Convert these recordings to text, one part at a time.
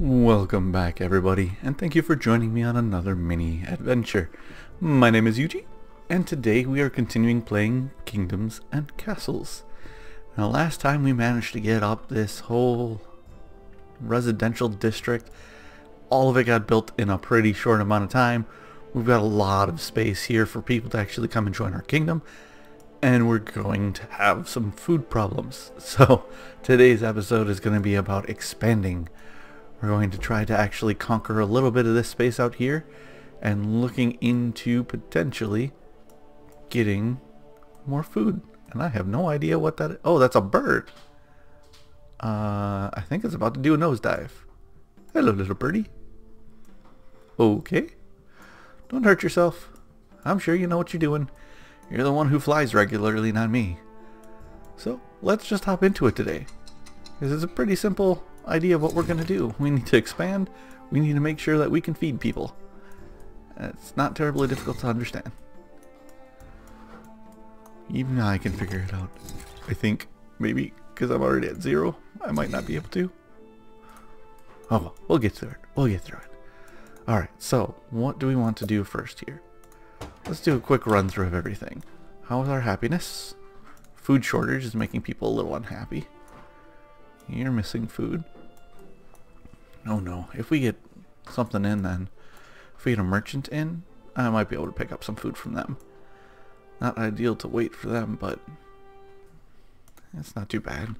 Welcome back everybody, and thank you for joining me on another mini adventure. My name is Yuji, and today we are continuing playing Kingdoms and Castles. Now last time we managed to get up this whole residential district. All of it got built in a pretty short amount of time. We've got a lot of space here for people to actually come and join our kingdom, and we're going to have some food problems. So today's episode is going to be about expanding. We're going to try to actually conquer a little bit of this space out here and looking into potentially getting more food. And I have no idea what that is. Oh, that's a bird. I think it's about to do a nosedive. Hello, little birdie. Okay. Don't hurt yourself. I'm sure you know what you're doing. You're the one who flies regularly, not me. So let's just hop into it today. Because it's a pretty simple idea of what we're going to do. We need to expand. We need to make sure that we can feed people. It's not terribly difficult to understand. Even I can figure it out. I think maybe because I'm already at 0, I might not be able to. Oh well, we'll get through it. We'll get through it. Alright, so what do we want to do first here? Let's do a quick run through of everything. How is our happiness? Food shortage is making people a little unhappy. You're missing food. Oh no, if we get something in then, if we get a merchant in, I might be able to pick up some food from them. Not ideal to wait for them, but it's not too bad.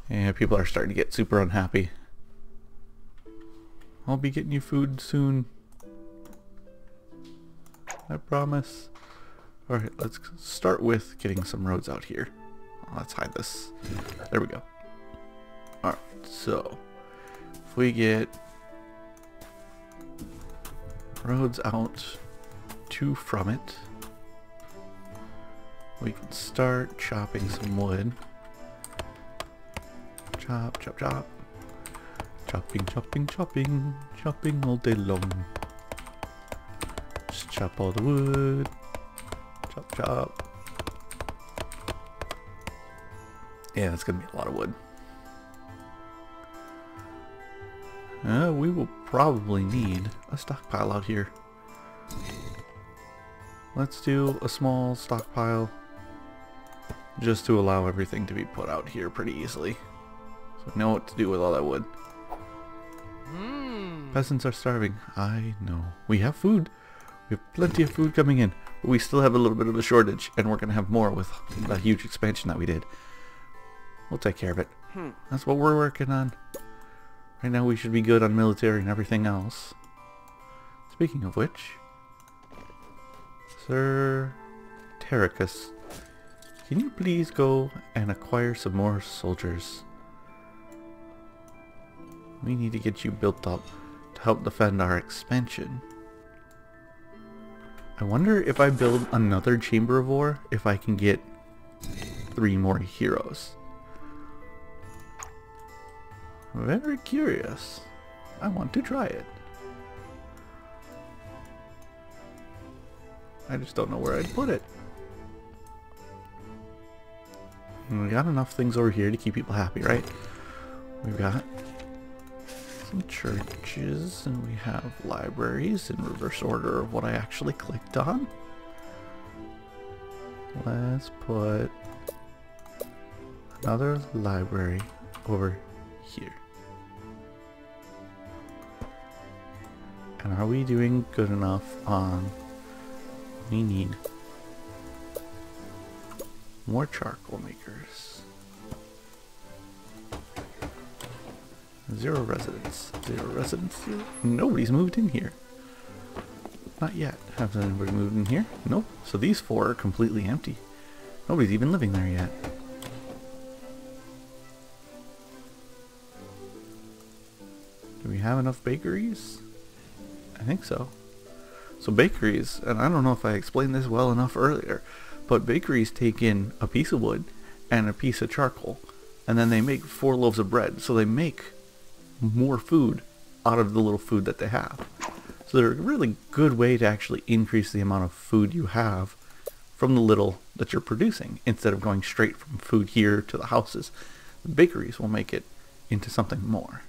Yeah, people are starting to get super unhappy. I'll be getting you food soon. I promise. Alright, let's start with getting some roads out here. Let's hide this. There we go. Alright, so if we get roads out to from it, we can start chopping some wood. Chop, chop, chop. Chopping, chopping, chopping. Chopping all day long. Just chop all the wood. Chop, chop. Yeah, that's gonna be a lot of wood. We will probably need a stockpile out here. Let's do a small stockpile just to allow everything to be put out here pretty easily. So we know what to do with all that wood. Peasants are starving. I know. We have food. We have plenty of food coming in. But we still have a little bit of a shortage, and we're going to have more with that huge expansion that we did. We'll take care of it. That's what we're working on. Right now we should be good on military and everything else. Speaking of which, Sir Terricus, can you please go and acquire some more soldiers? We need to get you built up to help defend our expansion. I wonder if I build another Chamber of War, if I can get 3 more heroes. Very curious. I want to try it. I just don't know where I'd put it. We got enough things over here to keep people happy, right? We've got some churches, and we have libraries in reverse order of what I actually clicked on. Let's put another library over here. And are we doing good enough on... We need more charcoal makers. 0 residents. 0 residents. 0. Nobody's moved in here. Not yet. Has anybody moved in here? Nope. So these 4 are completely empty. Nobody's even living there yet. Do we have enough bakeries? I think so. So bakeries, and I don't know if I explained this well enough earlier, but bakeries take in a piece of wood and a piece of charcoal, and then they make 4 loaves of bread. So they make more food out of the little food that they have. So they're a really good way to actually increase the amount of food you have from the little that you're producing, instead of going straight from food here to the houses. The bakeries will make it into something more.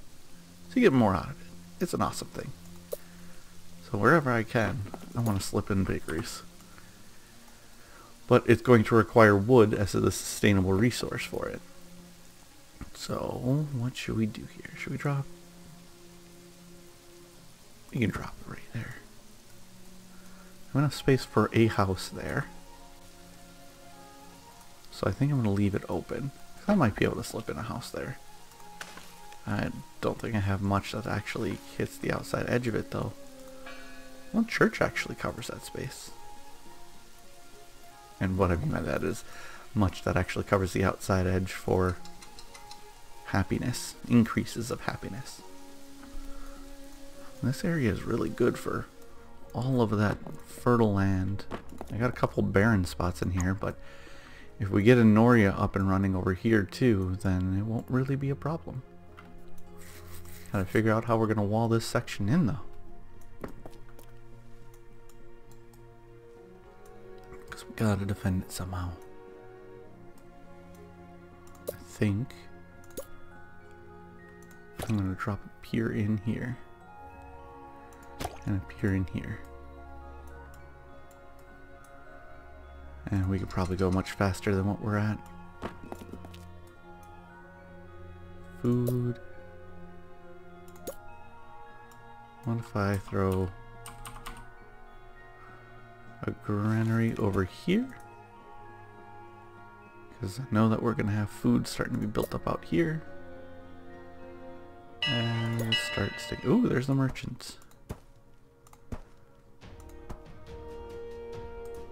So you get more out of it. It's an awesome thing. So wherever I can, I want to slip in bakeries. But it's going to require wood as a sustainable resource for it. So what should we do here? Should we drop? We can drop it right there. I have enough space for a house there. So I think I'm going to leave it open. I might be able to slip in a house there. I don't think I have much that actually hits the outside edge of it though. Well, church actually covers that space. And what I mean by that is much that actually covers the outside edge for happiness, increases of happiness. This area is really good for all of that fertile land. I got a couple barren spots in here, but if we get a Noria up and running over here too, then it won't really be a problem. Gotta figure out how we're gonna wall this section in though. Because we gotta defend it somehow. I think I'm gonna drop a pier in here. And a pier in here. And we could probably go much faster than what we're at. Food. What if I throw a granary over here? Because I know that we're going to have food starting to be built up out here. And start sticking. Ooh, there's the merchants.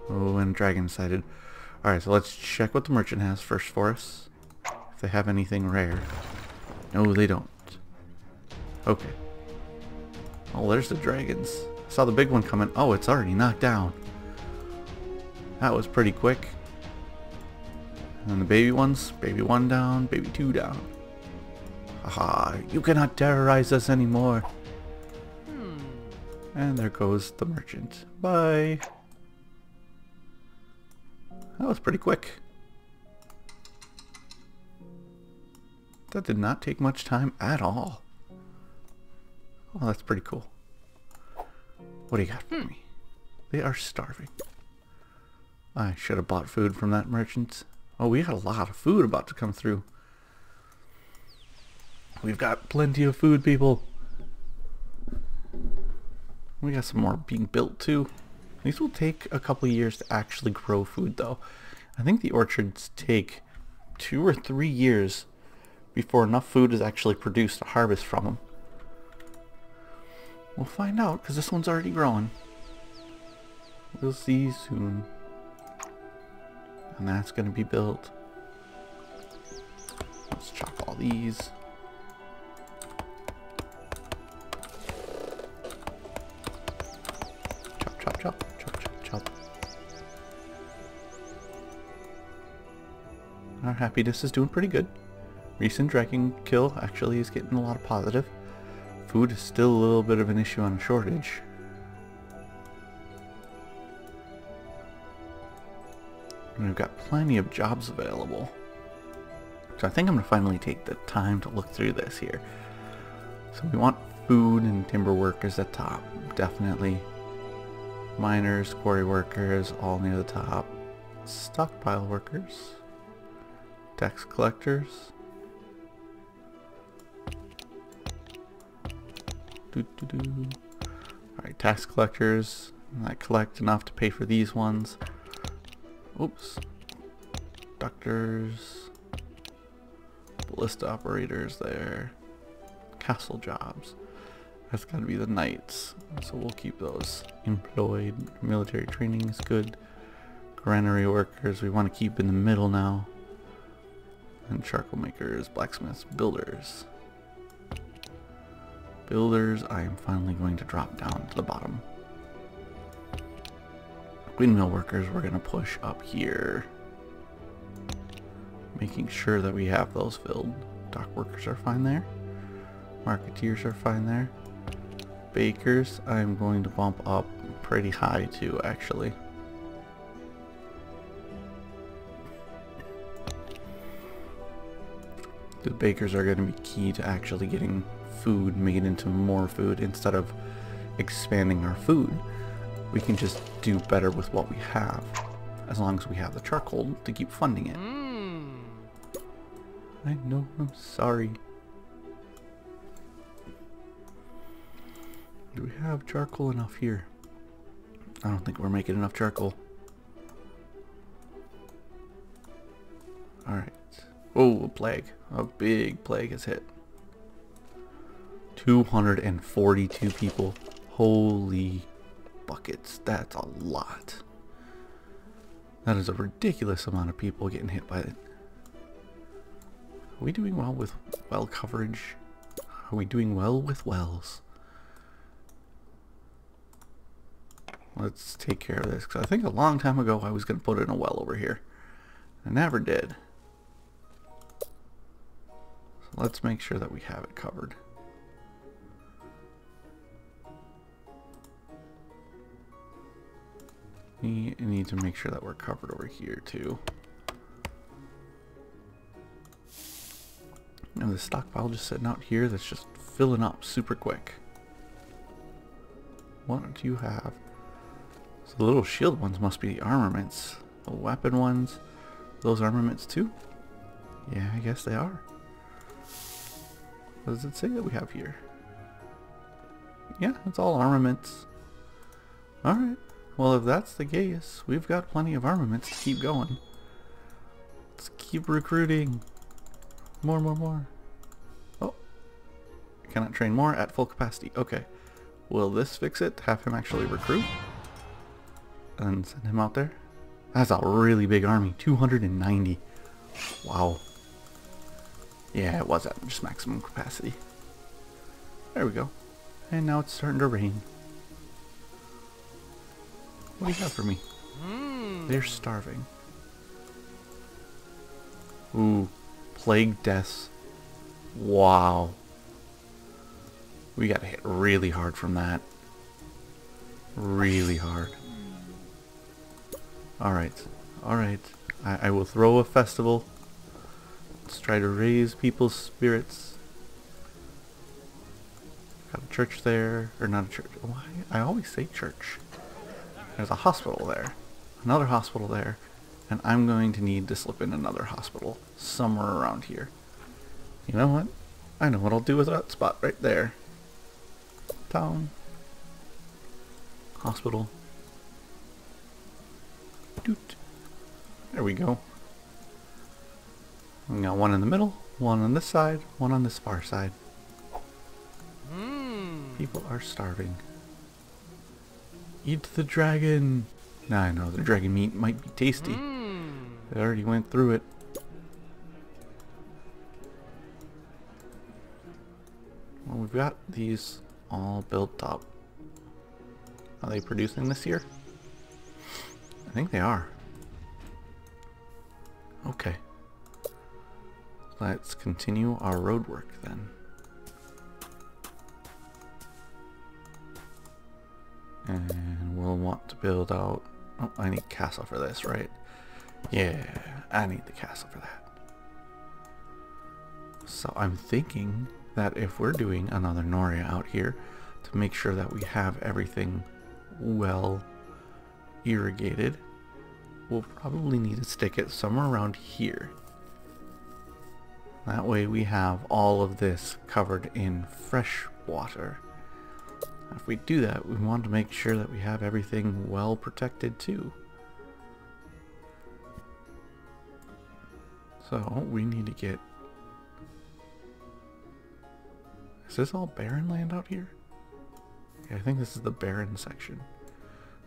Oh, and dragon sighted. Alright, so let's check what the merchant has first for us. If they have anything rare. No, they don't. Okay. Oh, there's the dragons. I saw the big one coming. Oh, it's already knocked down. That was pretty quick. And then the baby ones. Baby 1 down, baby 2 down. Haha, you cannot terrorize us anymore. And there goes the merchant. Bye. That was pretty quick. That did not take much time at all. Oh, that's pretty cool. What do you got for me? They are starving. I should have bought food from that merchant. Oh, we got a lot of food about to come through. We've got plenty of food, people. We got some more being built too. These will take a couple of years to actually grow food though. I think the orchards take 2 or 3 years before enough food is actually produced to harvest from them. We'll find out because this one's already growing. We'll see soon. And that's going to be built. Let's chop all these. Chop, chop, chop, chop, chop, chop. Our happiness is doing pretty good. Recent dragon kill actually is getting a lot of positive. Food is still a little bit of an issue on a shortage. And we've got plenty of jobs available. So I think I'm going to finally take the time to look through this here. So we want food and timber workers at top, definitely. Miners, quarry workers, all near the top. Stockpile workers. Tax collectors. Alright, tax collectors. I collect enough to pay for these ones. Oops. Doctors. Ballista operators there. Castle jobs. That's got to be the knights. So we'll keep those employed. Military training is good. Granary workers we want to keep in the middle now. And charcoal makers, blacksmiths, builders. Builders, I am finally going to drop down to the bottom. Windmill workers, we're going to push up here. Making sure that we have those filled. Dock workers are fine there. Marketeers are fine there. Bakers, I'm going to bump up pretty high too, actually. The bakers are going to be key to actually getting food made into more food instead of expanding our food. We can just do better with what we have, as long as we have the charcoal to keep funding it. I know, I'm sorry. Do we have charcoal enough here? I don't think we're making enough charcoal. Alright. Oh, a plague. A big plague has hit. 242 people. Holy buckets. That's a lot. That is a ridiculous amount of people getting hit by it. Are we doing well with well coverage? Are we doing well with wells? Let's take care of this, because I think a long time ago I was going to put in a well over here. I never did. So let's make sure that we have it covered. We need to make sure that we're covered over here too. And the stockpile just sitting out here that's just filling up super quick. What do you have? So the little shield ones must be the armaments. The weapon ones, those armaments too? Yeah, I guess they are. What does it say that we have here? Yeah, it's all armaments. Alright. Well, if that's the case, we've got plenty of armaments to keep going. Let's keep recruiting. More. Oh. I cannot train more at full capacity. Okay. Will this fix it? Have him actually recruit? And send him out there? That's a really big army. 290. Wow. Yeah, it was at just maximum capacity. There we go. And now it's starting to rain. What do you have for me? They're starving. Ooh. Plague deaths. Wow. We gotta hit really hard from that. Really hard. Alright. Alright. I will throw a festival. Let's try to raise people's spirits. Got a church there. Or not a church. Why? I always say church. There's a hospital there. Another hospital there. And I'm going to need to slip in another hospital somewhere around here. You know what? I know what I'll do with that spot right there. Town. Hospital. Doot. There we go. We got one in the middle, one on this side, one on this far side. People are starving. Eat the dragon. Now I know the dragon meat might be tasty. I already went through it. Well, we've got these all built up. Are they producing this year? I think they are. Okay. Let's continue our road work then. And we'll want to build out... Oh, I need castle for this, right? Yeah, I need the castle for that. So I'm thinking that if we're doing another Noria out here, to make sure that we have everything well irrigated, we'll probably need to stick it somewhere around here. That way we have all of this covered in fresh water. If we do that, we want to make sure that we have everything well protected too. So we need to get... Is this all barren land out here? Yeah, I think this is the barren section.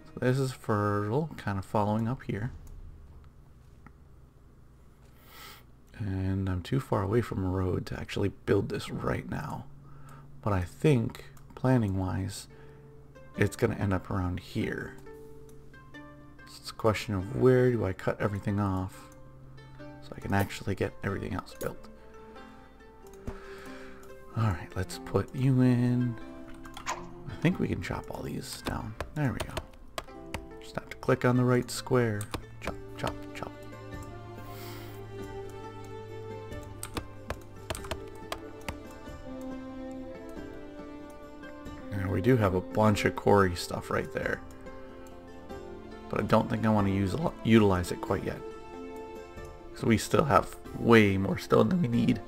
So this is fertile, kind of following up here. And I'm too far away from a road to actually build this right now. But I think, planning wise, it's going to end up around here. So it's a question of where do I cut everything off so I can actually get everything else built. Alright, let's put you in. I think we can chop all these down. There we go. Just have to click on the right square. Chop, chop, chop. Now we do have a bunch of quarry stuff right there, but I don't think I want to utilize it quite yet. So we still have way more stone than we need.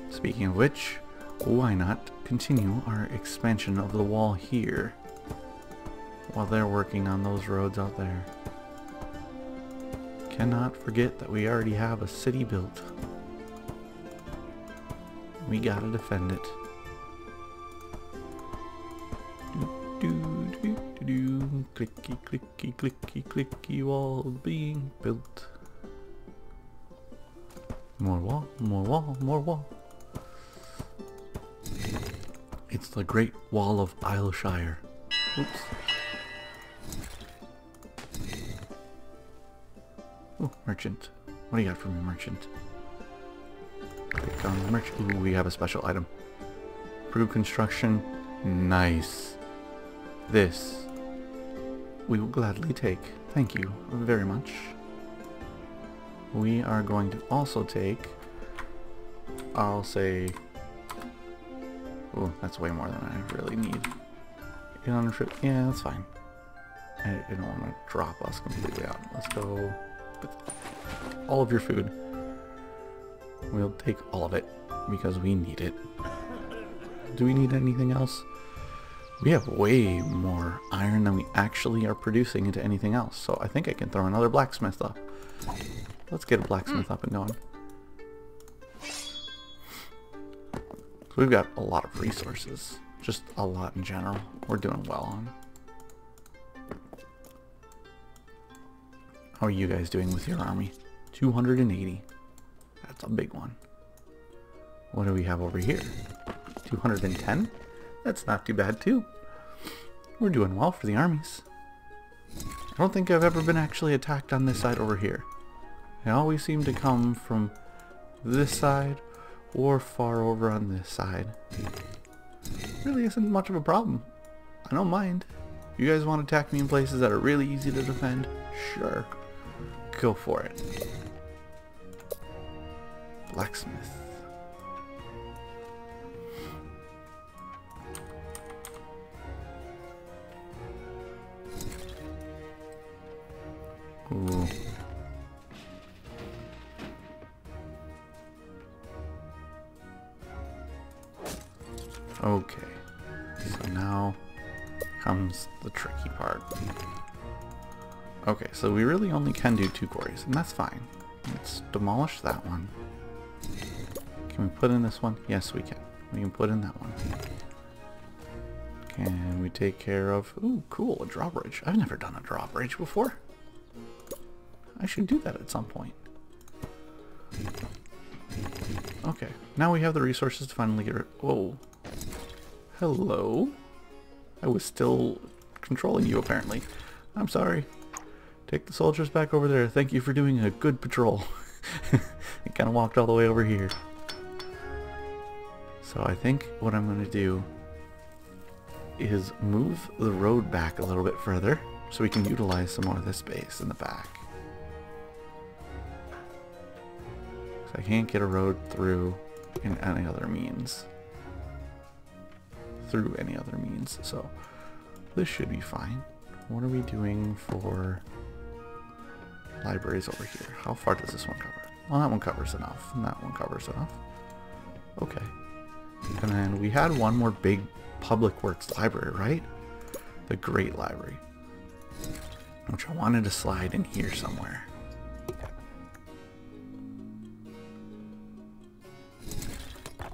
Speaking of which, why not continue our expansion of the wall here while they're working on those roads out there. Cannot forget that we already have a city built. We gotta defend it. Clicky, clicky, clicky, clicky, wall being built. More wall, more wall, more wall. It's the Great Wall of Aylshire. Oops. Oh, merchant. What do you got for me, merchant? Click on merchant. Ooh, we have a special item. Brew construction. Nice. This we will gladly take. Thank you very much. We are going to also take, I'll say, oh, that's way more than I really need. 800, yeah, that's fine. I don't want to drop us completely out. Let's go with all of your food. We'll take all of it because we need it. Do we need anything else? We have way more iron than we actually are producing into anything else. So I think I can throw another blacksmith up. Let's get a blacksmith up and going. So we've got a lot of resources. Just a lot in general. We're doing well on. How are you guys doing with your army? 280. That's a big one. What do we have over here? 210? That's not too bad too. We're doing well for the armies. I don't think I've ever been actually attacked on this side over here. They always seem to come from this side or far over on this side. Really isn't much of a problem. I don't mind. If you guys want to attack me in places that are really easy to defend, sure. Go for it. Blacksmith. Ooh. Okay, so now comes the tricky part. Okay, so we really only can do 2 quarries, and that's fine. Let's demolish that one. Can we put in this one? Yes, we can. We can put in that one. Can we take care of... Ooh, cool, a drawbridge. I've never done a drawbridge before. I should do that at some point. Okay, now we have the resources to finally get rid... Whoa. Hello? I was still controlling you, apparently. I'm sorry. Take the soldiers back over there. Thank you for doing a good patrol. It kind of walked all the way over here. So I think what I'm going to do is move the road back a little bit further so we can utilize some more of this space in the back. So I can't get a road through in any other means. So this should be fine. What are we doing for libraries over here? How far does this one cover? Well, that one covers enough, and that one covers enough. Okay. And then we had one more big public works library, right? The Great Library, which I wanted to slide in here somewhere.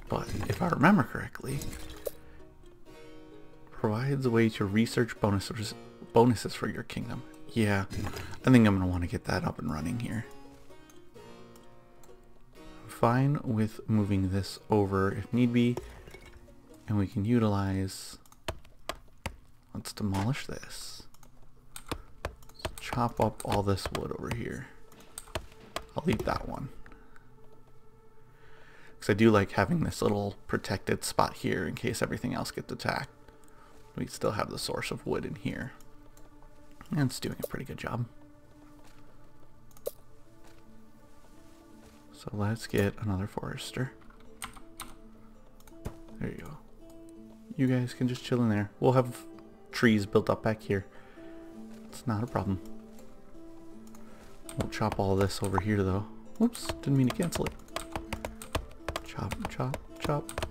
But if I remember correctly, provides a way to research bonuses for your kingdom. Yeah, I think I'm going to want to get that up and running here. I'm fine with moving this over if need be, and we can utilize... Let's demolish this. Let's chop up all this wood over here. I'll leave that one. Because I do like having this little protected spot here in case everything else gets attacked. We still have the source of wood in here. And it's doing a pretty good job. So let's get another forester. There you go. You guys can just chill in there. We'll have trees built up back here. It's not a problem. We'll chop all this over here though. Oops, didn't mean to cancel it. Chop, chop, chop.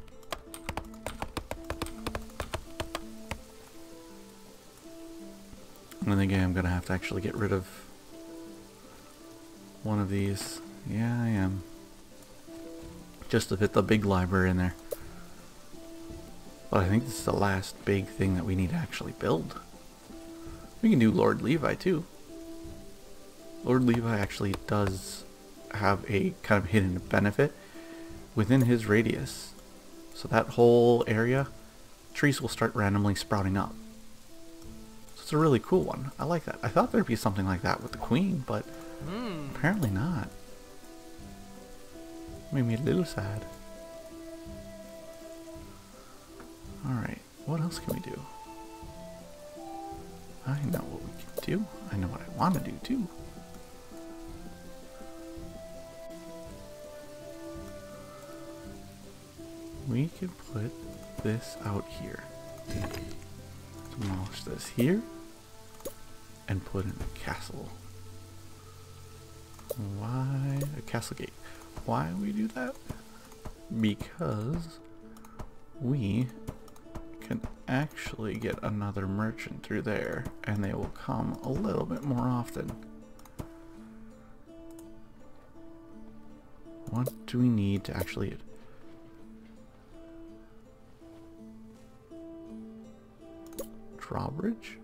And then again, I'm gonna have to actually get rid of one of these. Yeah, I am. Just to fit the big library in there. But I think this is the last big thing that we need to actually build. We can do Lord Levi too. Lord Levi actually does have a kind of hidden benefit within his radius. So that whole area, trees will start randomly sprouting up. So it's a really cool one. I like that. I thought there'd be something like that with the queen, but apparently not. Made me a little sad. Alright, what else can we do? I know what we can do. I know what I want to do too. We can put this out here. Demolish this here. And put in a castle. Why a castle gate? Why we do that? Because we can actually get another merchant through there and they will come a little bit more often. What do we need to actually... Drawbridge?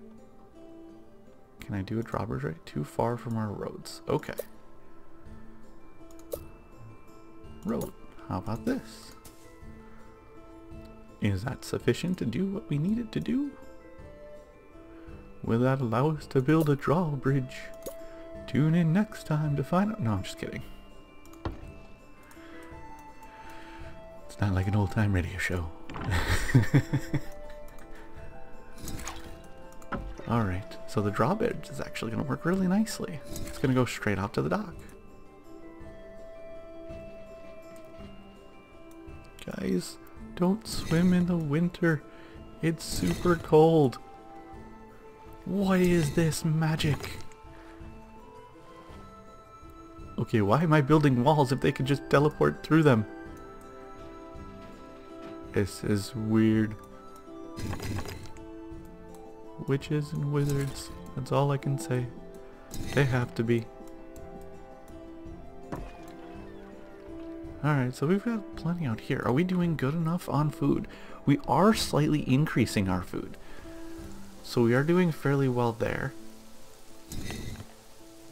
Can I do a drawbridge right? Too far from our roads. Okay. Road. How about this? Is that sufficient to do what we need it to do? Will that allow us to build a drawbridge? Tune in next time to find out. No, I'm just kidding. It's not like an old-time radio show. Alright, so the drawbridge is actually going to work really nicely. It's going to go straight out to the dock. Guys, don't swim in the winter. It's super cold. What is this magic? Okay, why am I building walls if they could just teleport through them? This is weird. Witches and wizards, that's all I can say. They have to be. Alright, so we've got plenty out here. Are we doing good enough on food? We are slightly increasing our food. So we are doing fairly well there.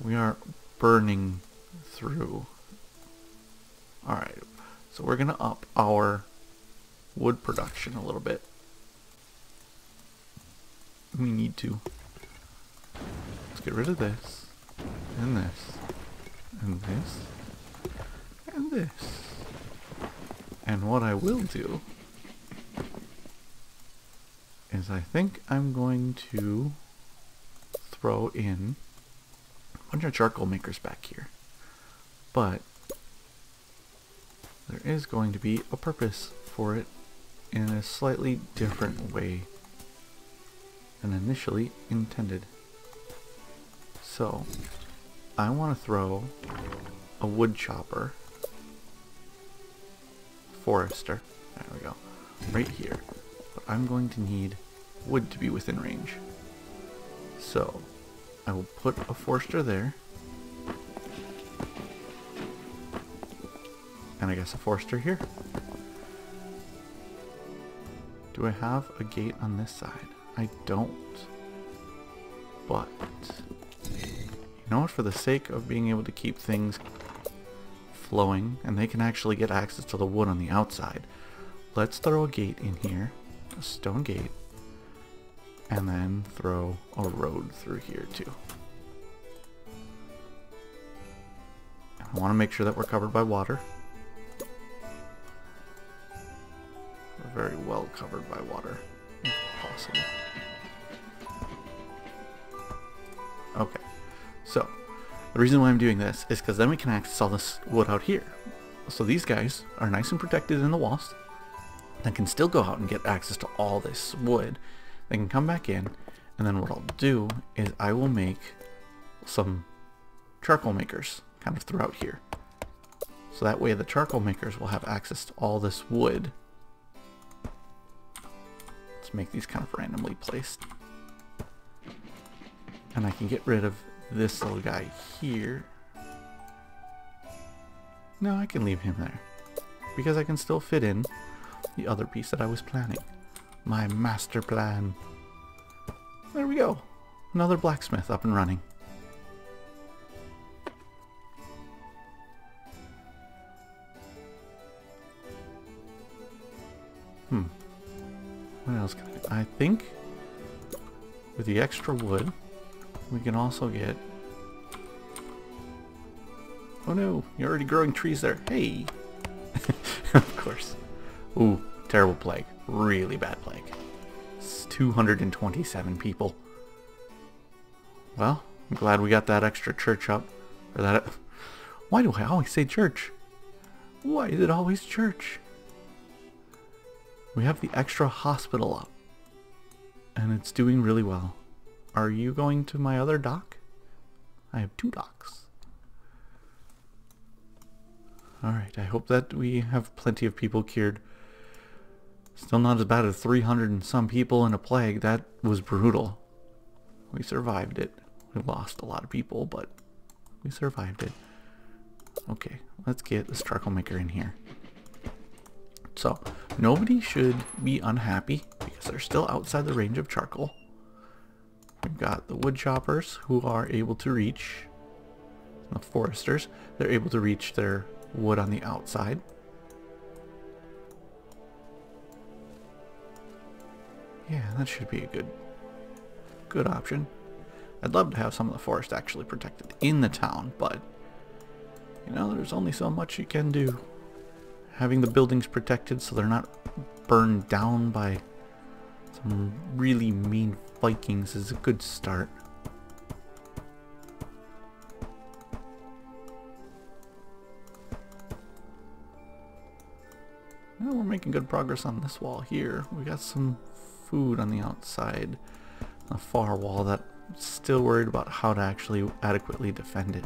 We are burning through. Alright, so we're going to up our wood production a little bit. We need to. Let's get rid of this, and this, and this, and this. And what I will do is I think I'm going to throw in a bunch of charcoal makers back here. But there is going to be a purpose for it in a slightly different way than initially intended. So I want to throw a wood chopper, forester, there we go, right here. But I'm going to need wood to be within range. So I will put a forester there, and I guess a forester here. Do I have a gate on this side? I don't. But you know what, for the sake of being able to keep things flowing, and they can actually get access to the wood on the outside, let's throw a gate in here, a stone gate, and then throw a road through here too. I want to make sure that we're covered by water. We're very well covered by water, if possible. Okay, so the reason why I'm doing this is because then we can access all this wood out here. So these guys are nice and protected in the walls, that can still go out and get access to all this wood. They can come back in, and then what I'll do is I will make some charcoal makers kind of throughout here. So that way the charcoal makers will have access to all this wood. Let's make these kind of randomly placed. And I can get rid of this little guy here. No, I can leave him there, because I can still fit in the other piece that I was planning. My master plan. There we go. Another blacksmith up and running. What else can I do? I think with the extra wood, we can also get... Oh no, you're already growing trees there. Hey! Of course. Ooh, terrible plague. Really bad plague. It's 227 people. Well, I'm glad we got that extra church up. Or that... Why do I always say church? Why is it always church? We have the extra hospital up. And it's doing really well. Are you going to my other dock? I have 2 docks. Alright, I hope that we have plenty of people cured. Still not as bad as 300 and some people in a plague. That was brutal. We survived it. We lost a lot of people, but we survived it. Okay, let's get this charcoal maker in here. So, nobody should be unhappy because they're still outside the range of charcoal. We've got the wood choppers who are able to reach, the foresters, they're able to reach their wood on the outside. Yeah, that should be a good option. I'd love to have some of the forest actually protected in the town, but you know, there's only so much you can do. Having the buildings protected so they're not burned down by some really mean Vikings is a good start. Well, we're making good progress on this wall here. We got some food on the outside, on the far wall, that I'm still worried about how to actually adequately defend it.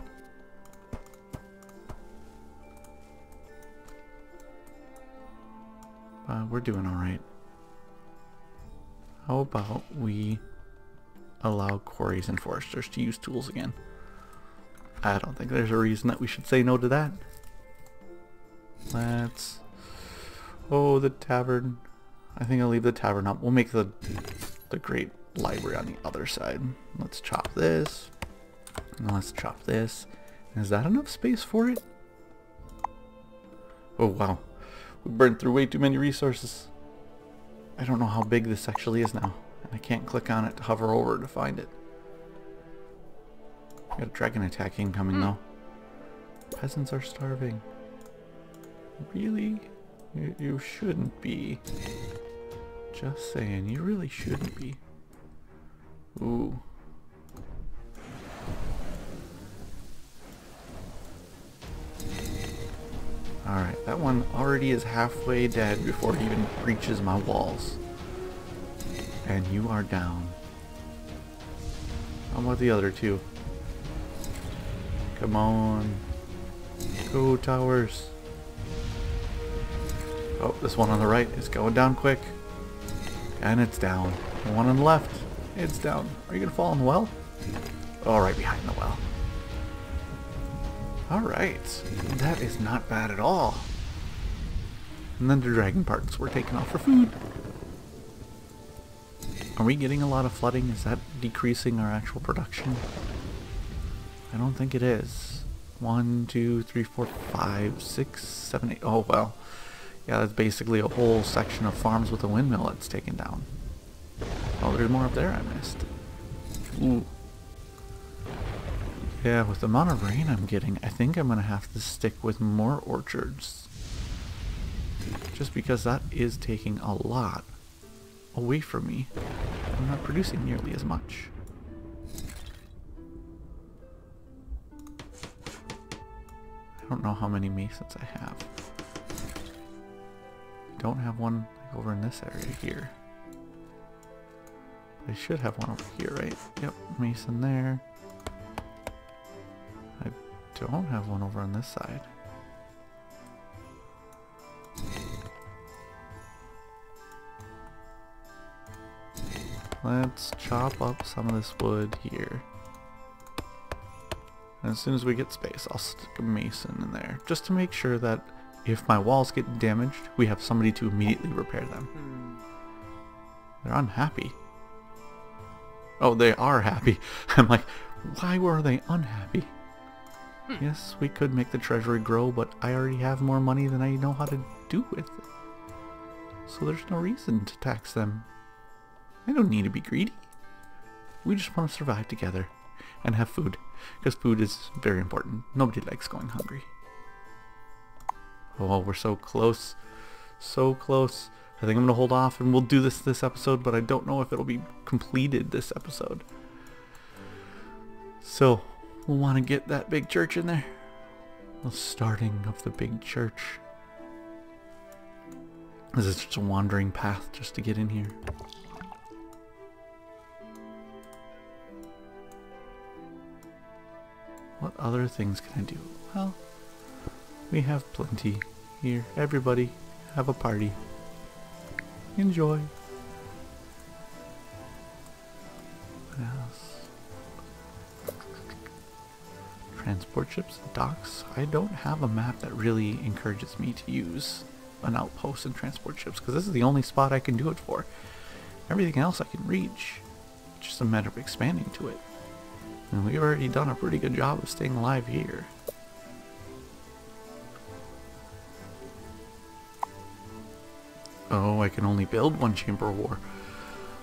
We're doing alright. How about we allow quarries and foresters to use tools again? I don't think there's a reason that we should say no to that. Let's... Oh, the tavern. I think I'll leave the tavern up. We'll make the great library on the other side. Let's chop this. And let's chop this. Is that enough space for it? Oh, wow. We burned through way too many resources. I don't know how big this actually is now. And I can't click on it to hover over to find it. Got a dragon attack incoming though. Peasants are starving. Really? You shouldn't be. Just saying, you really shouldn't be. Ooh. Alright, that one already is halfway dead before he even reaches my walls. And you are down. How about the other two? Come on. Go, towers. Oh, this one on the right is going down quick. And it's down. The one on the left, it's down. Are you going to fall in the well? Oh, right behind the well. Alright, that is not bad at all. And then the dragon parts were taken off for food. Are we getting a lot of flooding? Is that decreasing our actual production? I don't think it is. 1, 2, 3, 4, 5, 6, 7, 8. Oh, well. Yeah, that's basically a whole section of farms with a windmill that's taken down. Oh, there's more up there I missed. Ooh. Yeah, with the amount of rain I'm getting, I think I'm going to have to stick with more orchards. Just because that is taking a lot away from me. I'm not producing nearly as much. I don't know how many masons I have. I don't have one. over in this area here. I should have one over here, right? Yep, mason there. I don't have one over on this side. Let's chop up some of this wood here. And as soon as we get space, I'll stick a mason in there, just to make sure that if my walls get damaged, we have somebody to immediately repair them. They're unhappy. Oh, they are happy. I'm like, why were they unhappy? Yes, we could make the treasury grow, but I already have more money than I know how to do with it. So there's no reason to tax them. I don't need to be greedy. We just want to survive together and have food, because food is very important. Nobody likes going hungry. Oh, we're so close. So close. I think I'm going to hold off and we'll do this episode, but I don't know if it'll be completed this episode. So, we'll want to get that big church in there. The starting of the big church. This is just a wandering path just to get in here. What other things can I do? Well, we have plenty here. Everybody, have a party. Enjoy. What else? Transport ships and docks. I don't have a map that really encourages me to use an outpost and transport ships, because this is the only spot I can do it for. Everything else I can reach. It's just a matter of expanding to it. And we've already done a pretty good job of staying alive here. Oh, I can only build one chamber of war.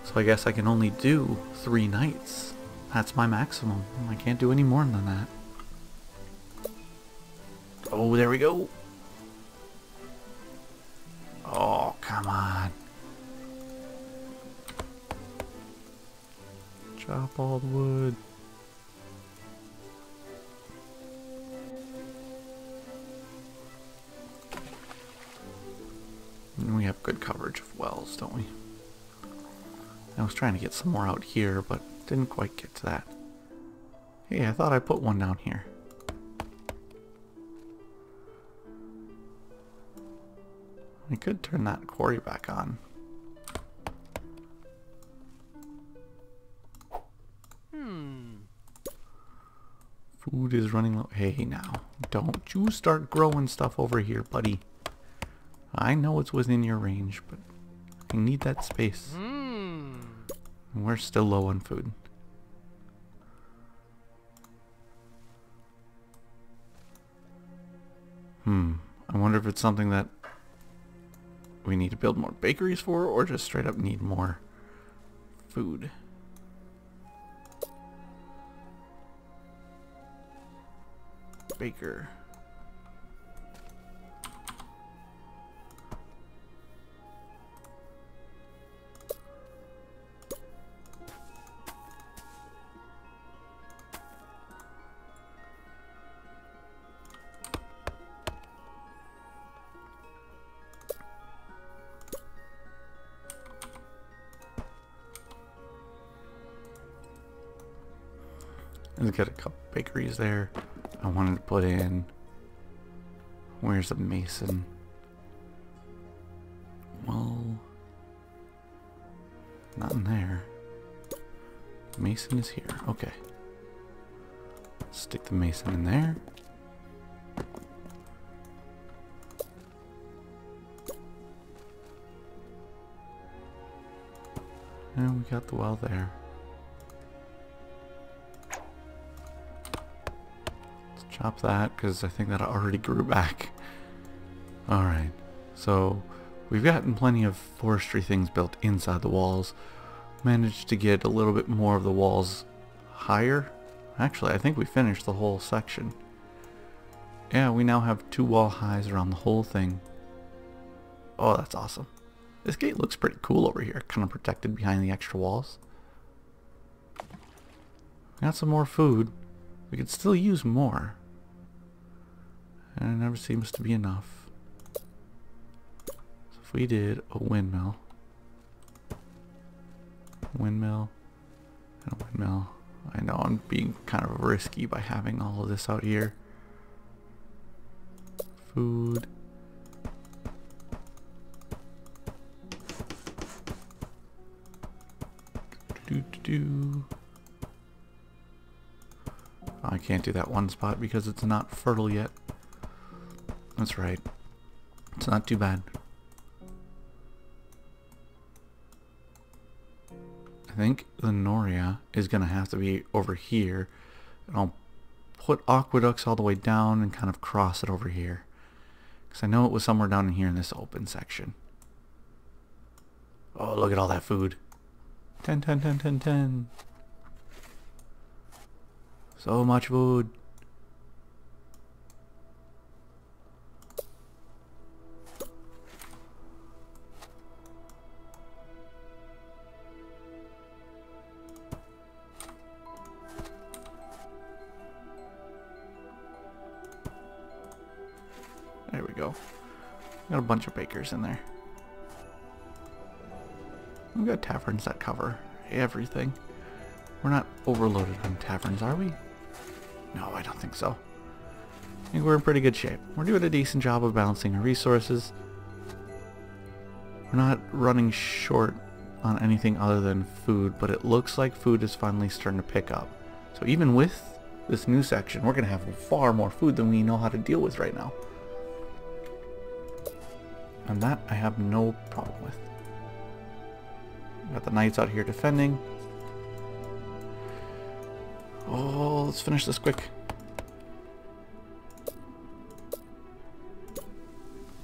So I guess I can only do 3 nights. That's my maximum. I can't do any more than that. Oh, there we go. Oh, come on. Chop all the wood. And we have good coverage of wells, don't we? I was trying to get some more out here, but didn't quite get to that. Hey, I thought I put one down here. I could turn that quarry back on. Food is running low. Hey now, don't you start growing stuff over here, buddy. I know it's within your range, but I need that space. And we're still low on food. I wonder if it's something that we need to build more bakeries for, or just straight up need more food. Baker. Let's get a couple bakeries there. I wanted to put in... Where's the mason? Well... Not in there. Mason is here. Okay. Stick the mason in there. And we got the well there. Chop that, because I think that already grew back. Alright, so we've gotten plenty of forestry things built inside the walls. Managed to get a little bit more of the walls higher. Actually, I think we finished the whole section. Yeah, we now have 2 wall highs around the whole thing. Oh, that's awesome. This gate looks pretty cool over here, kind of protected behind the extra walls. Got some more food. We could still use more. And it never seems to be enough. So if we did a windmill, and a windmill. I know I'm being kind of risky by having all of this out here. Food. I can't do that one spot because it's not fertile yet. That's right. It's not too bad. I think the Noria is going to have to be over here. And I'll put aqueducts all the way down and kind of cross it over here. Because I know it was somewhere down in here in this open section. Oh, look at all that food. 10, 10, 10, 10, 10. So much food. There we go. Got a bunch of bakers in there. We've got taverns that cover everything. We're not overloaded on taverns, are we? No, I don't think so. I think we're in pretty good shape. We're doing a decent job of balancing our resources. We're not running short on anything other than food, but it looks like food is finally starting to pick up. So even with this new section, we're going to have far more food than we know how to deal with right now. And that I have no problem with. Got the knights out here defending. Oh, let's finish this quick.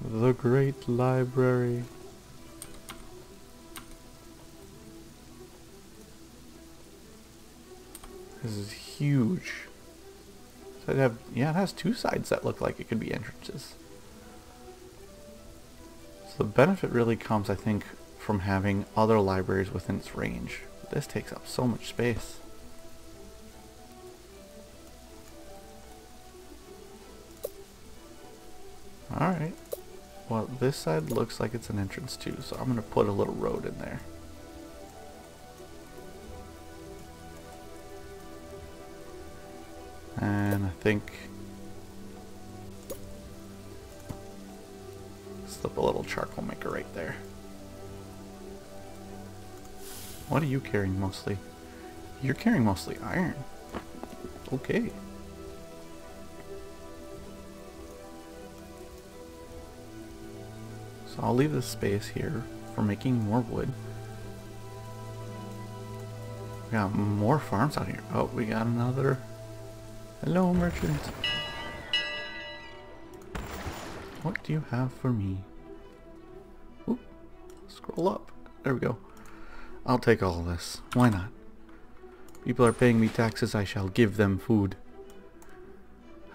The Great Library. This is huge. So it has two sides that look like it could be entrances. So the benefit really comes, I think, from having other libraries within its range. This takes up so much space. Alright. Well, this side looks like it's an entrance too, so I'm going to put a little road in there. And I think slip a little charcoal maker right there. What are you carrying mostly? You're carrying mostly iron. Okay. So I'll leave this space here for making more wood. We got more farms out here. Oh, we got another. Hello, merchant. What do you have for me? Oop. Scroll up. There we go. I'll take all of this. Why not? People are paying me taxes, I shall give them food.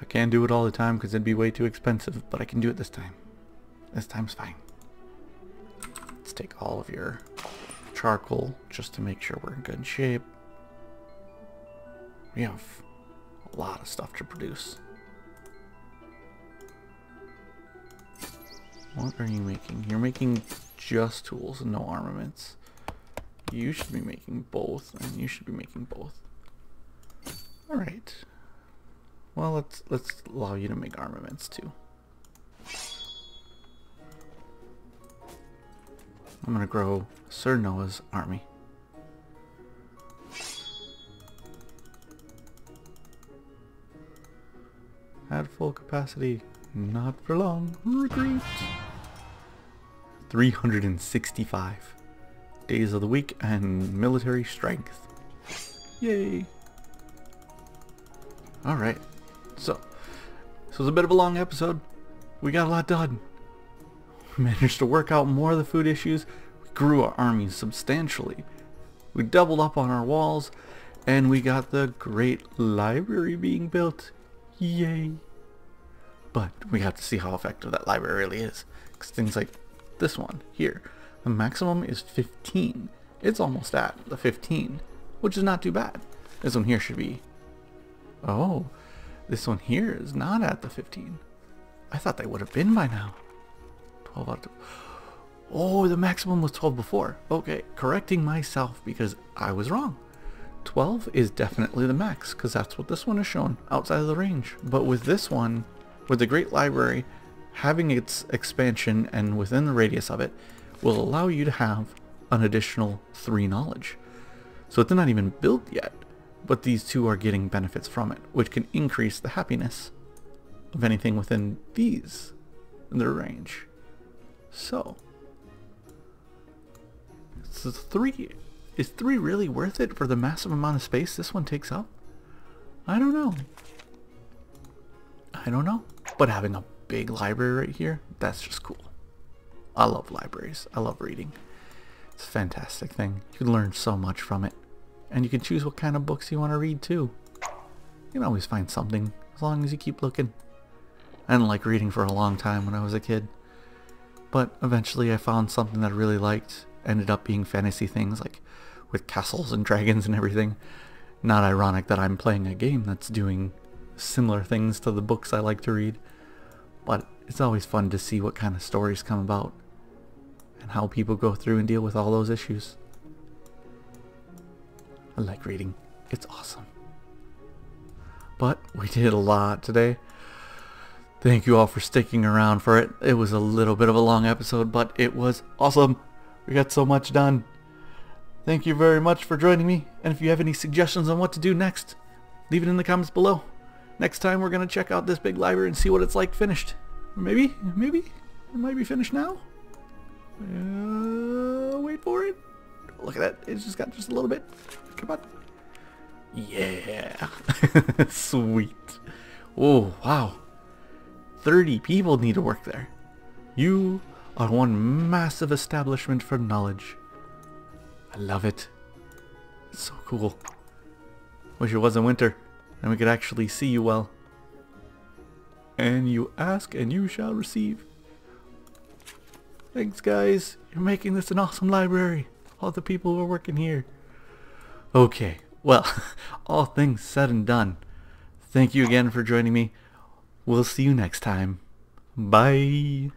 I can't do it all the time because it'd be way too expensive, but I can do it this time. This time's fine. Let's take all of your charcoal just to make sure we're in good shape. We have a lot of stuff to produce. What are you making? You're making just tools and no armaments. You should be making both, and you should be making both. Alright. Well, let's allow you to make armaments too. I'm gonna grow Sir Noah's army. At full capacity. Not for long. Recruit. 365 days of the week and military strength. Yay. Alright. So this was a bit of a long episode. We got a lot done. We managed to work out more of the food issues. We grew our armies substantially. We doubled up on our walls. And we got the Great Library being built. Yay. But we have to see how effective that library really is. Because things like this one here, the maximum is 15. It's almost at the 15, which is not too bad. This one here should be... Oh, this one here is not at the 15. I thought they would have been by now. 12 out of... Oh, the maximum was 12 before. Okay, correcting myself because I was wrong. 12 is definitely the max because that's what this one is shown outside of the range. But with this one, with the Great Library, having its expansion and within the radius of it will allow you to have an additional 3 knowledge. So it's not even built yet, but these two are getting benefits from it, which can increase the happiness of anything within these in their range. So is 3 really worth it for the massive amount of space this one takes up? I don't know. But having a big library right here, that's just cool. I love libraries. I love reading. It's a fantastic thing. You can learn so much from it. And you can choose what kind of books you want to read too. You can always find something as long as you keep looking. I didn't like reading for a long time when I was a kid. But eventually I found something that I really liked. Ended up being fantasy things like with castles and dragons and everything. Not ironic that I'm playing a game that's doing similar things to the books I like to read. But it's always fun to see what kind of stories come about and how people go through and deal with all those issues. I like reading. It's awesome. But we did a lot today. Thank you all for sticking around for it. It was a little bit of a long episode, but it was awesome. We got so much done. Thank you very much for joining me. And if you have any suggestions on what to do next, leave it in the comments below. Next time we're going to check out this big library and see what it's like finished. Maybe it might be finished now. Wait for it. Look at that. It's just got just a little bit. Come on. Yeah. Sweet. Oh, wow. 30 people need to work there. You are one massive establishment for knowledge. I love it. It's so cool. Wish it wasn't winter and we could actually see you well. And you ask and you shall receive. Thanks guys. You're making this an awesome library. All the people who are working here. Okay. Well, all things said and done. Thank you again for joining me. We'll see you next time. Bye.